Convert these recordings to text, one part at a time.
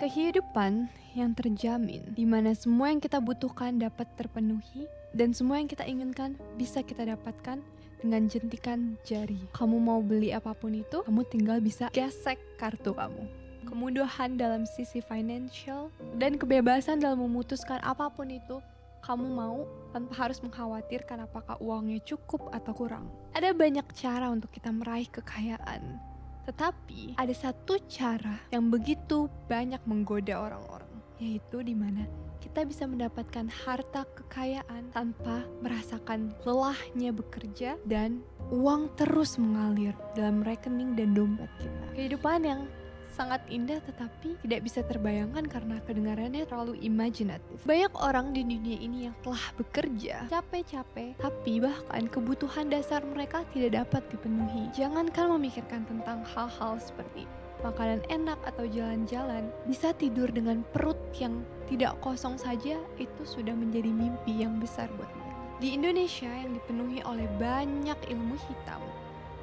Kehidupan yang terjamin, di mana semua yang kita butuhkan dapat terpenuhi dan semua yang kita inginkan bisa kita dapatkan dengan jentikan jari. Kamu mau beli apapun itu, kamu tinggal bisa gesek kartu kamu. Kemudahan dalam sisi financial dan kebebasan dalam memutuskan apapun itu kamu mau tanpa harus mengkhawatirkan apakah uangnya cukup atau kurang. Ada banyak cara untuk kita meraih kekayaan. Tetapi ada satu cara yang begitu banyak menggoda orang-orang, yaitu di mana kita bisa mendapatkan harta kekayaan tanpa merasakan lelahnya bekerja dan uang terus mengalir dalam rekening dan dompet kita. Kehidupan yang sangat indah tetapi tidak bisa terbayangkan karena kedengarannya terlalu imajinatif. Banyak orang di dunia ini yang telah bekerja capek-capek, tapi bahkan kebutuhan dasar mereka tidak dapat dipenuhi. Jangankan memikirkan tentang hal-hal seperti makanan enak atau jalan-jalan, bisa tidur dengan perut yang tidak kosong saja itu sudah menjadi mimpi yang besar buat mereka. Di Indonesia yang dipenuhi oleh banyak ilmu hitam,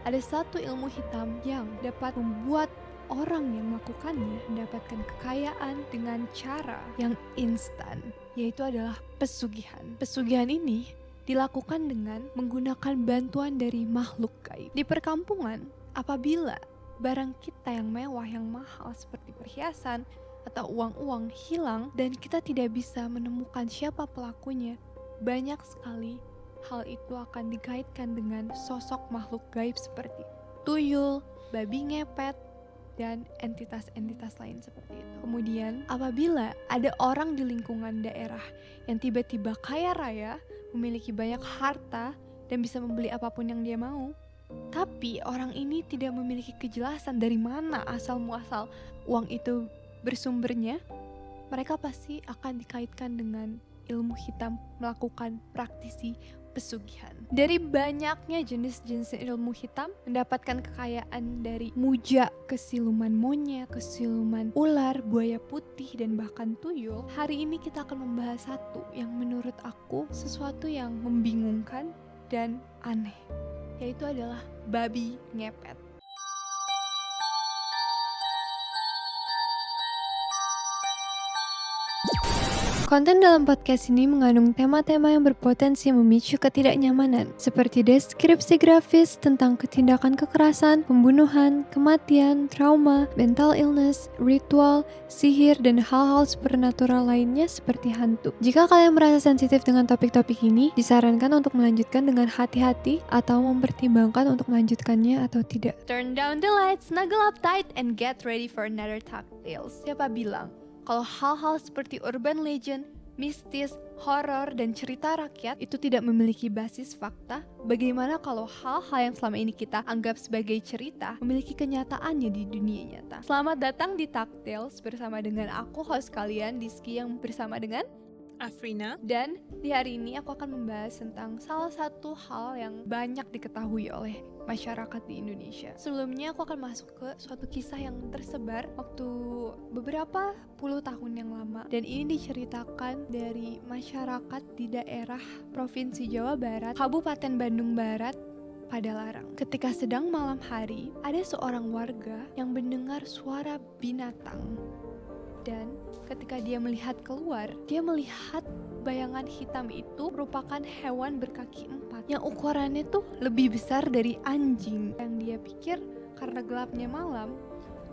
ada satu ilmu hitam yang dapat membuat orang yang melakukannya mendapatkan kekayaan dengan cara yang instan, yaitu adalah pesugihan. Pesugihan ini dilakukan dengan menggunakan bantuan dari makhluk gaib. Di perkampungan, apabila barang kita yang mewah, yang mahal seperti perhiasan atau uang-uang hilang dan kita tidak bisa menemukan siapa pelakunya, banyak sekali hal itu akan dikaitkan dengan sosok makhluk gaib seperti tuyul, babi ngepet, dan entitas-entitas lain seperti itu. Kemudian apabila ada orang di lingkungan daerah yang tiba-tiba kaya raya, memiliki banyak harta dan bisa membeli apapun yang dia mau, tapi orang ini tidak memiliki kejelasan dari mana asal muasal uang itu bersumbernya, mereka pasti akan dikaitkan dengan ilmu hitam, melakukan praktisi pesugihan. Dari banyaknya jenis-jenis ilmu hitam, mendapatkan kekayaan dari muja ke siluman monyet, ke siluman ular, buaya putih, dan bahkan tuyul. Hari ini kita akan membahas satu yang menurut aku sesuatu yang membingungkan dan aneh, yaitu adalah babi ngepet. Konten dalam podcast ini mengandung tema-tema yang berpotensi memicu ketidaknyamanan, seperti deskripsi grafis tentang tindakan kekerasan, pembunuhan, kematian, trauma, mental illness, ritual, sihir, dan hal-hal supernatural lainnya seperti hantu. Jika kalian merasa sensitif dengan topik-topik ini, disarankan untuk melanjutkan dengan hati-hati atau mempertimbangkan untuk melanjutkannya atau tidak. Turn down the lights, snuggle up tight, and get ready for another Tales. Siapa bilang kalau hal-hal seperti urban legend, mistis, horor, dan cerita rakyat itu tidak memiliki basis fakta? Bagaimana kalau hal-hal yang selama ini kita anggap sebagai cerita memiliki kenyataannya di dunia nyata? Selamat datang di Tales bersama dengan aku, host kalian, Diski, yang bersama dengan Afrina. Dan di hari ini aku akan membahas tentang salah satu hal yang banyak diketahui oleh masyarakat di Indonesia. Sebelumnya aku akan masuk ke suatu kisah yang tersebar waktu beberapa puluh tahun yang lama, dan ini diceritakan dari masyarakat di daerah Provinsi Jawa Barat, Kabupaten Bandung Barat, Padalarang. Ketika sedang malam hari, ada seorang warga yang mendengar suara binatang. Dan ketika dia melihat keluar, dia melihat bayangan hitam itu merupakan hewan berkaki 4 yang ukurannya tuh lebih besar dari anjing. Yang dia pikir karena gelapnya malam,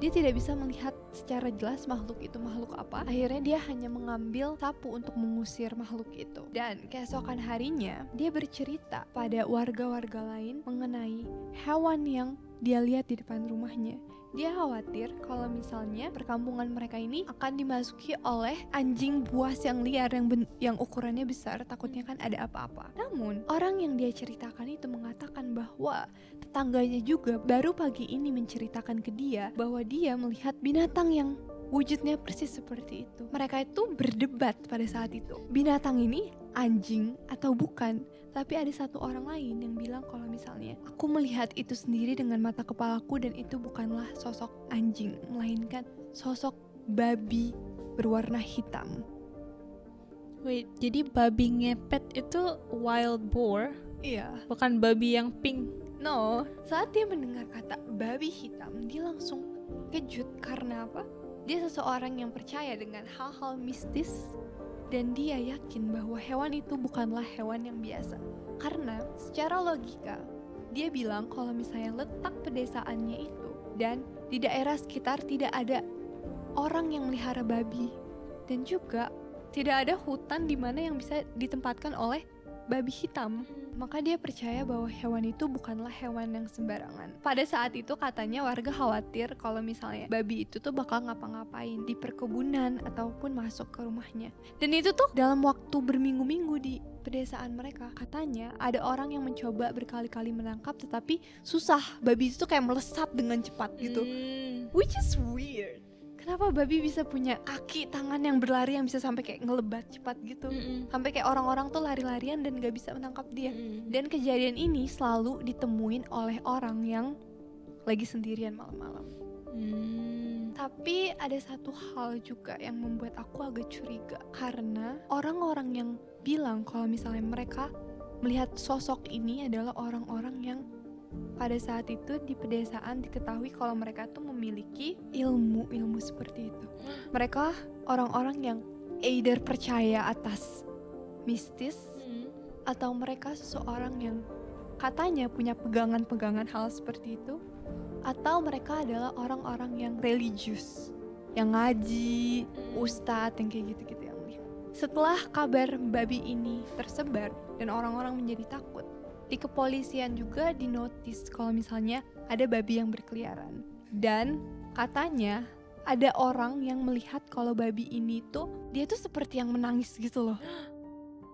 dia tidak bisa melihat secara jelas makhluk itu makhluk apa. Akhirnya dia hanya mengambil sapu untuk mengusir makhluk itu. Dan keesokan harinya, dia bercerita pada warga-warga lain mengenai hewan yang dia lihat di depan rumahnya. Dia khawatir kalau misalnya perkampungan mereka ini akan dimasuki oleh anjing buas yang liar yang ukurannya besar, takutnya kan ada apa-apa. Namun, orang yang dia ceritakan itu mengatakan bahwa tetangganya juga baru pagi ini menceritakan ke dia bahwa dia melihat binatang yang wujudnya persis seperti itu. Mereka itu berdebat pada saat itu. Binatang ini anjing atau bukan? Tapi ada satu orang lain yang bilang kalau misalnya aku melihat itu sendiri dengan mata kepalaku dan itu bukanlah sosok anjing, melainkan sosok babi berwarna hitam. Wait, jadi babi ngepet itu wild boar? Iya. Bukan babi yang pink? No, saat dia mendengar kata babi hitam, dia langsung kejut. Karena apa? dia seseorang yang percaya dengan hal-hal mistis, dan dia yakin bahwa hewan itu bukanlah hewan yang biasa. Karena secara logika, dia bilang kalau misalnya letak pedesaannya itu dan di daerah sekitar tidak ada orang yang melihara babi, dan juga tidak ada hutan di mana yang bisa ditempatkan oleh babi hitam. Maka dia percaya bahwa hewan itu bukanlah hewan yang sembarangan. Pada saat itu katanya warga khawatir kalau misalnya babi itu tuh bakal ngapa-ngapain di perkebunan ataupun masuk ke rumahnya. Dan itu tuh dalam waktu berminggu-minggu di pedesaan mereka. Katanya ada orang yang mencoba berkali-kali menangkap tetapi susah. Babi itu tuh kayak melesat dengan cepat gitu. Which is weird. Kenapa babi bisa punya kaki, tangan yang berlari yang bisa sampai kayak ngelebat cepat gitu. Sampai kayak orang-orang tuh lari-larian dan gak bisa menangkap dia. Dan kejadian ini selalu ditemuin oleh orang yang lagi sendirian malam-malam. Tapi ada satu hal juga yang membuat aku agak curiga. Karena orang-orang yang bilang kalau misalnya mereka melihat sosok ini adalah orang-orang yang pada saat itu di pedesaan diketahui kalau mereka tuh memiliki ilmu seperti itu. Mereka orang-orang yang either percaya atas mistis, atau mereka seseorang yang katanya punya pegangan-pegangan hal seperti itu, atau mereka adalah orang-orang yang religius, yang ngaji, ustadz, yang kayak gitu-gitu yang lihat. Setelah kabar babi ini tersebar dan orang-orang menjadi takut, di kepolisian juga dinotis kalau misalnya ada babi yang berkeliaran. Dan katanya ada orang yang melihat kalau babi ini tuh dia tuh seperti yang menangis gitu loh.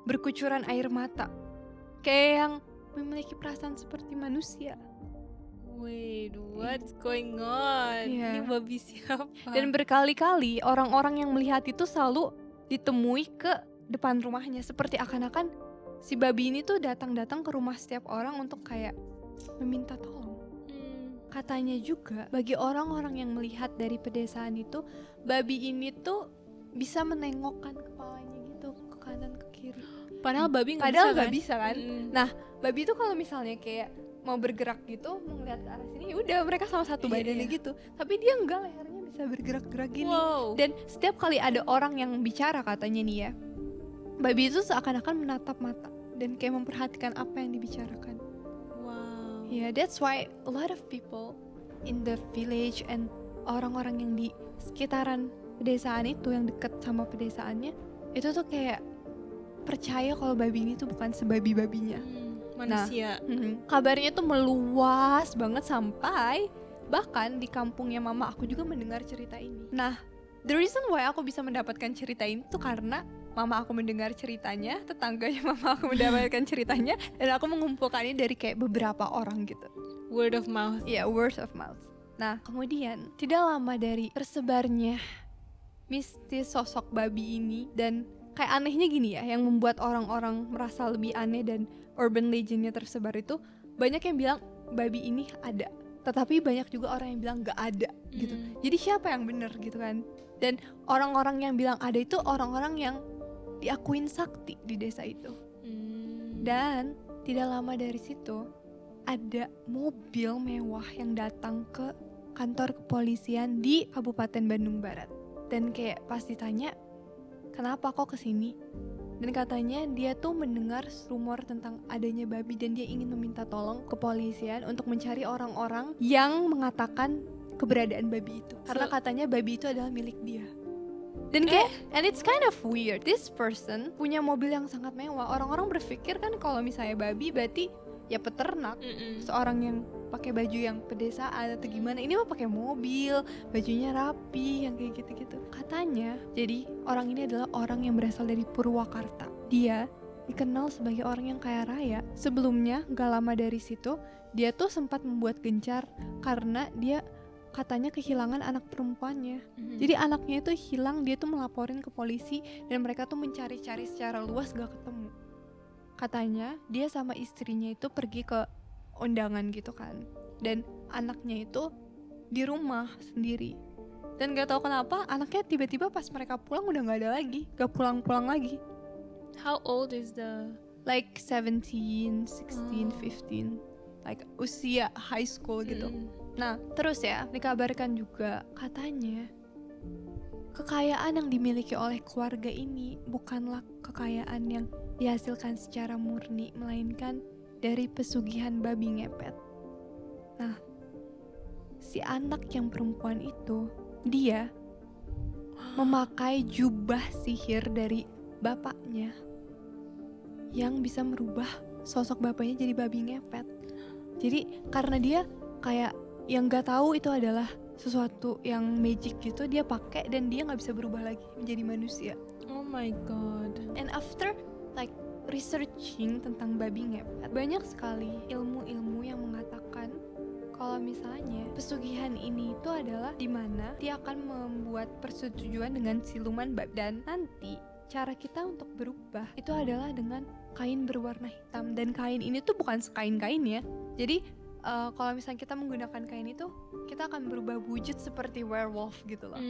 Berkucuran air mata. Kayak yang memiliki perasaan seperti manusia. Wait, what's going on? Iya. Ini babi siapa? Dan berkali-kali orang-orang yang melihat itu selalu ditemui ke depan rumahnya. Seperti akan-akan si babi ini tuh datang-datang ke rumah setiap orang untuk kayak meminta tolong. Katanya juga bagi orang-orang yang melihat dari pedesaan itu, babi ini tuh bisa menengokkan kepalanya gitu ke kanan ke kiri. Padahal babi nggak Padahal bisa kan? Nah, babi itu kalau misalnya kayak mau bergerak gitu, mau ngeliat ke arah sini, udah mereka sama satu badannya gitu. Tapi dia enggak, lehernya bisa bergerak-gerak gini. Wow. Dan setiap kali ada orang yang bicara katanya nih ya, babi itu seakan-akan menatap mata dan kayak memperhatikan apa yang dibicarakan. Wow. Yeah, that's why a lot of people in the village and orang-orang yang di sekitaran pedesaan itu, yang deket sama pedesaannya, itu tuh kayak percaya kalau babi ini tuh bukan sebabi-babinya. Manusia. Kabarnya tuh meluas banget sampai bahkan di kampungnya mama aku juga mendengar cerita ini. Nah, the reason why aku bisa mendapatkan cerita ini tuh karena mama aku mendengar ceritanya, tetangganya mama aku mendapatkan ceritanya, dan aku mengumpulkannya dari kayak beberapa orang gitu. Word of mouth. Iya, word of mouth. Nah, kemudian tidak lama dari tersebarnya mistis sosok babi ini, dan kayak anehnya gini ya, yang membuat orang-orang merasa lebih aneh dan urban legendnya tersebar itu, banyak yang bilang babi ini ada, tetapi banyak juga orang yang bilang gak ada gitu. Jadi siapa yang benar gitu kan? Dan orang-orang yang bilang ada itu orang-orang yang diakuin sakti di desa itu. Dan tidak lama dari situ ada mobil mewah yang datang ke kantor kepolisian di Kabupaten Bandung Barat. Dan kayak pas ditanya, kenapa kok kesini? Dan katanya dia tuh mendengar rumor tentang adanya babi dan dia ingin meminta tolong kepolisian untuk mencari orang-orang yang mengatakan keberadaan babi itu. Karena katanya babi itu adalah milik dia. Dan kayak, and it's kind of weird, this person punya mobil yang sangat mewah. Orang-orang berpikir kan kalau misalnya babi berarti ya peternak, seorang yang pakai baju yang pedesaan atau gimana. Ini mah pakai mobil, bajunya rapi, yang kayak gitu-gitu. Katanya, jadi orang ini adalah orang yang berasal dari Purwakarta. Dia dikenal sebagai orang yang kaya raya. Sebelumnya, gak lama dari situ, dia tuh sempat membuat gencar karena dia katanya kehilangan anak perempuannya. Jadi anaknya itu hilang, dia tuh melaporin ke polisi dan mereka tuh mencari-cari secara luas gak ketemu. Katanya dia sama istrinya itu pergi ke undangan gitu kan, dan anaknya itu di rumah sendiri. Dan gak tahu kenapa anaknya tiba-tiba pas mereka pulang udah gak ada lagi, gak pulang-pulang lagi. How old is the? Like 17, 16, 15, like usia high school gitu. Nah terus ya dikabarkan juga katanya kekayaan yang dimiliki oleh keluarga ini bukanlah kekayaan yang dihasilkan secara murni, melainkan dari pesugihan babi ngepet. Nah, si anak yang perempuan itu, dia memakai jubah sihir dari bapaknya yang bisa merubah sosok bapaknya jadi babi ngepet. Jadi karena dia kayak yang gak tahu itu adalah sesuatu yang magic gitu, dia pakai dan dia nggak bisa berubah lagi menjadi manusia. Oh my god. And after like researching tentang babi ngepet, banyak sekali ilmu-ilmu yang mengatakan kalau misalnya pesugihan ini itu adalah dimana dia akan membuat persetujuan dengan siluman babi, dan nanti cara kita untuk berubah itu adalah dengan kain berwarna hitam, dan kain ini tuh bukan sekain-kain ya. Jadi kalau misalnya kita menggunakan kain itu, kita akan berubah wujud seperti werewolf gitu loh.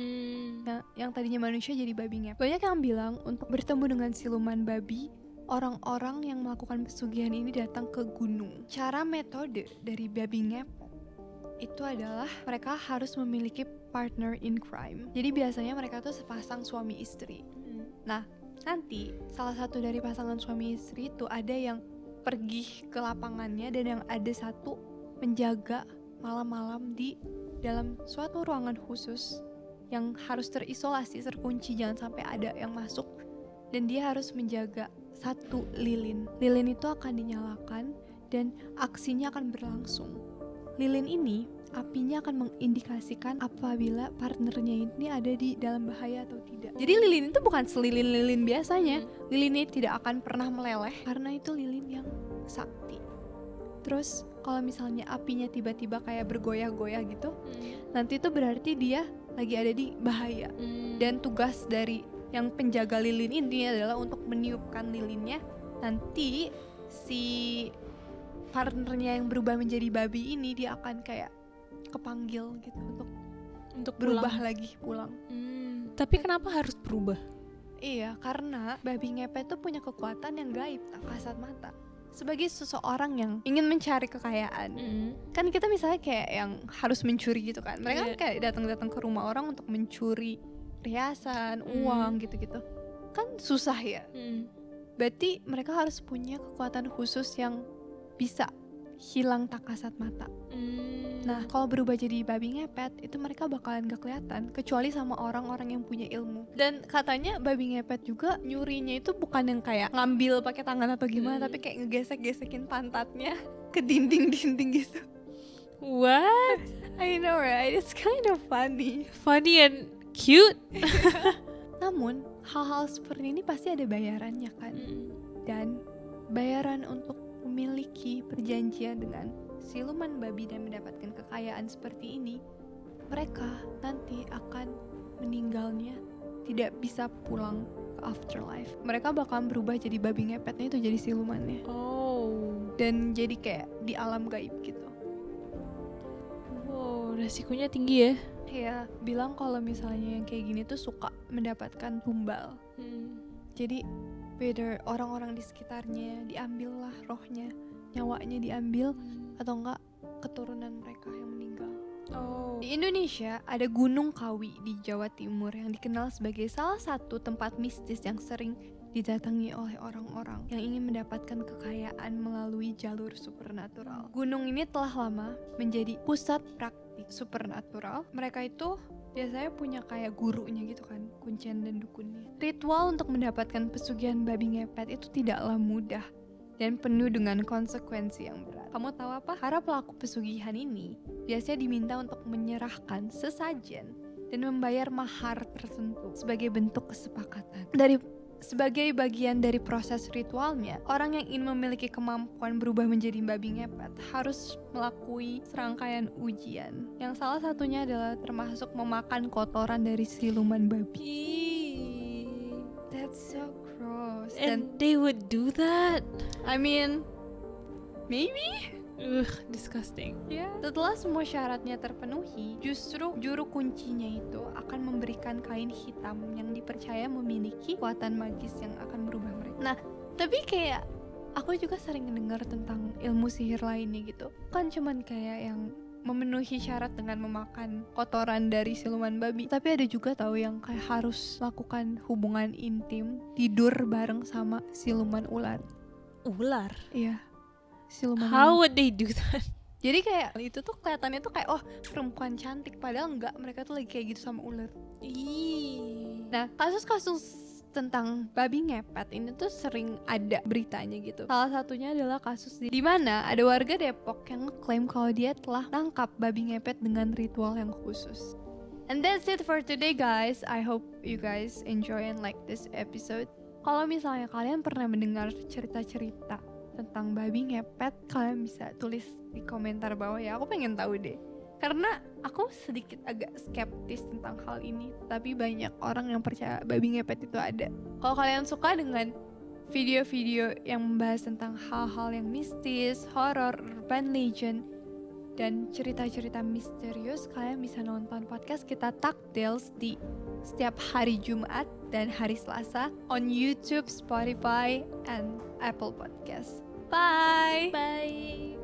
Nah, yang tadinya manusia jadi babi ngepet. Banyak yang bilang untuk bertemu dengan siluman babi, orang-orang yang melakukan pesugihan ini datang ke gunung. Cara metode dari babi ngepet itu adalah mereka harus memiliki partner in crime. Jadi biasanya mereka tuh sepasang suami istri. Nah, nanti salah satu dari pasangan suami istri itu ada yang pergi ke lapangannya dan yang ada satu menjaga malam-malam di dalam suatu ruangan khusus yang harus terisolasi, terkunci, jangan sampai ada yang masuk, dan dia harus menjaga satu lilin. Lilin itu akan dinyalakan dan aksinya akan berlangsung. Lilin ini apinya akan mengindikasikan apabila partnernya ini ada di dalam bahaya atau tidak. Jadi lilin itu bukan selilin-lilin biasanya. Lilin ini tidak akan pernah meleleh karena itu lilin yang sakti. Terus kalau misalnya apinya tiba-tiba kayak bergoyah-goyah gitu, nanti itu berarti dia lagi ada di bahaya. Dan tugas dari yang penjaga lilin ini adalah untuk meniupkan lilinnya. Nanti si partnernya yang berubah menjadi babi ini, dia akan kayak kepanggil gitu untuk berubah lagi pulang. Tapi kenapa harus berubah? Iya, karena babi ngepet tuh punya kekuatan yang gaib, tak kasat mata. Sebagai seseorang yang ingin mencari kekayaan, kan kita misalnya kayak yang harus mencuri gitu kan. Mereka kan kayak datang-datang ke rumah orang untuk mencuri perhiasan, uang gitu-gitu. Kan susah ya. Berarti mereka harus punya kekuatan khusus yang bisa hilang tak kasat mata. Nah, kalau berubah jadi babi ngepet, itu mereka bakalan gak kelihatan kecuali sama orang-orang yang punya ilmu. Dan katanya babi ngepet juga nyurinya itu bukan yang kayak ngambil pakai tangan atau gimana, tapi kayak ngegesek-gesekin pantatnya ke dinding-dinding gitu. What? I know right? It's kind of funny. Funny and cute. Namun, hal-hal seperti ini pasti ada bayarannya kan. Dan bayaran untuk memiliki perjanjian dengan siluman babi dan mendapatkan kekayaan seperti ini, mereka nanti akan meninggalnya tidak bisa pulang ke afterlife. Mereka bakal berubah jadi babi ngepetnya itu jadi silumannya. Dan jadi kayak di alam gaib gitu. Wow, resikonya tinggi ya. Ya, bilang kalau misalnya yang kayak gini tuh suka mendapatkan tumbal. Jadi whether orang-orang di sekitarnya diambil lah rohnya, nyawanya diambil, atau enggak keturunan mereka yang meninggal. Di Indonesia ada Gunung Kawi di Jawa Timur yang dikenal sebagai salah satu tempat mistis yang sering didatangi oleh orang-orang yang ingin mendapatkan kekayaan melalui jalur supernatural. Gunung ini telah lama menjadi pusat praktik supernatural. Mereka itu biasanya punya kayak gurunya gitu kan, kuncen dan dukunnya. Ritual untuk mendapatkan pesugihan babi ngepet itu tidaklah mudah dan penuh dengan konsekuensi yang berat. Kamu tahu apa? Para pelaku pesugihan ini biasanya diminta untuk menyerahkan sesajen dan membayar mahar tertentu sebagai bentuk kesepakatan. Sebagai bagian dari proses ritualnya, orang yang ingin memiliki kemampuan berubah menjadi babi ngepet harus melalui serangkaian ujian, yang salah satunya adalah termasuk memakan kotoran dari siluman babi. That's so gross. And they would do that? I mean, maybe? Disgusting. Setelah semua syaratnya terpenuhi, justru juru kuncinya itu akan memberikan kain hitam yang dipercaya memiliki kekuatan magis yang akan merubah mereka. Nah, tapi kayak aku juga sering dengar tentang ilmu sihir lainnya gitu. Kan cuman kayak yang memenuhi syarat dengan memakan kotoran dari siluman babi. Tapi ada juga tahu yang kayak harus lakukan hubungan intim, tidur bareng sama siluman ular. Ular. Iya, siluman How ular. would they do that? Jadi kayak itu tuh kelihatannya tuh kayak oh perempuan cantik, padahal enggak, mereka tuh lagi kayak gitu sama ular. Ih. Nah, kasus-kasus tentang babi ngepet ini tuh sering ada beritanya gitu. Salah satunya adalah kasus di mana ada warga Depok yang ngeklaim kalau dia telah nangkap babi ngepet dengan ritual yang khusus. And that's it for today guys. I hope you guys enjoy and like this episode. Kalau misalnya kalian pernah mendengar cerita-cerita tentang babi ngepet, kalian bisa tulis di komentar bawah ya. Aku pengen tahu deh. Karena aku sedikit agak skeptis tentang hal ini, tapi banyak orang yang percaya babi ngepet itu ada. Kalau kalian suka dengan video-video yang membahas tentang hal-hal yang mistis, horor, urban legend, dan cerita-cerita misterius, kalian bisa nonton podcast kita Tactales di setiap hari Jumat dan hari Selasa on YouTube, Spotify, and Apple Podcast. Bye! Bye.